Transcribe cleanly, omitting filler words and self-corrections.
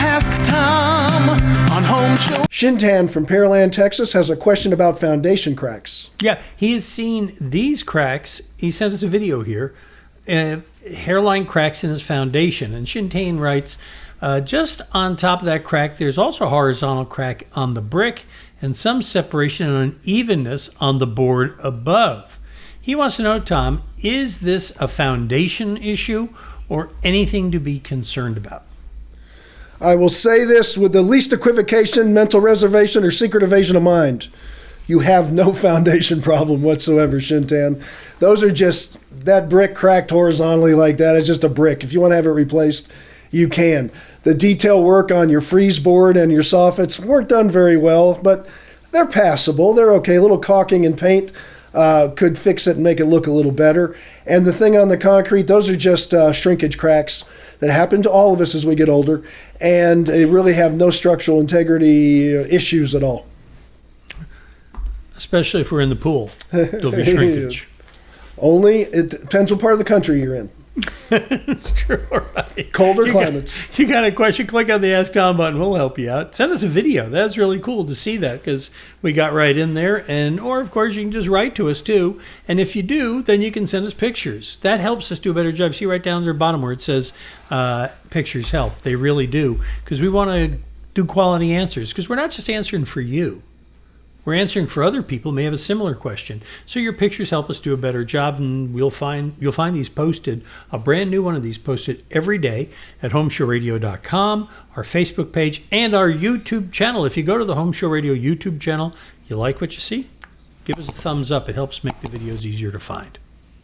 Ask Tom on Home Show. Shintan from Pearland, Texas has a question about foundation cracks. Yeah, he has seen these cracks. He sent us a video here. Hairline cracks in his foundation. And Shintan writes, just on top of that crack, there's also a horizontal crack on the brick and some separation and unevenness on the board above. He wants to know, Tom, is this a foundation issue or anything to be concerned about? I will say this with the least equivocation, mental reservation, or secret evasion of mind. You have no foundation problem whatsoever, Shintan. Those are just, that brick cracked horizontally like that. It's just a brick. If you want to have it replaced, you can. The detail work on your freeze board and your soffits weren't done very well, but they're passable. They're okay. A little caulking and paint could fix it and make it look a little better. And the thing on the concrete, those are just shrinkage cracks that happen to all of us as we get older, and they really have no structural integrity issues at all. Especially if we're in the pool. There'll be shrinkage. Only, it depends what part of the country you're in. It's true, right? Colder climates. You got a question, click on the Ask Tom button. We'll help you out. Send us a video. That's really cool to see that because we got right in there. Or, of course, you can just write to us, too. And if you do, then you can send us pictures. That helps us do a better job. See right down there bottom where it says pictures help. They really do because we want to do quality answers because we're not just answering for you. We're answering for other people who may have a similar question. So your pictures help us do a better job, and you'll find these posted, a brand new one of these posted every day at HomeShowRadio.com, our Facebook page, and our YouTube channel. If you go to the Home Show Radio YouTube channel, you like what you see, give us a thumbs up. It helps make the videos easier to find.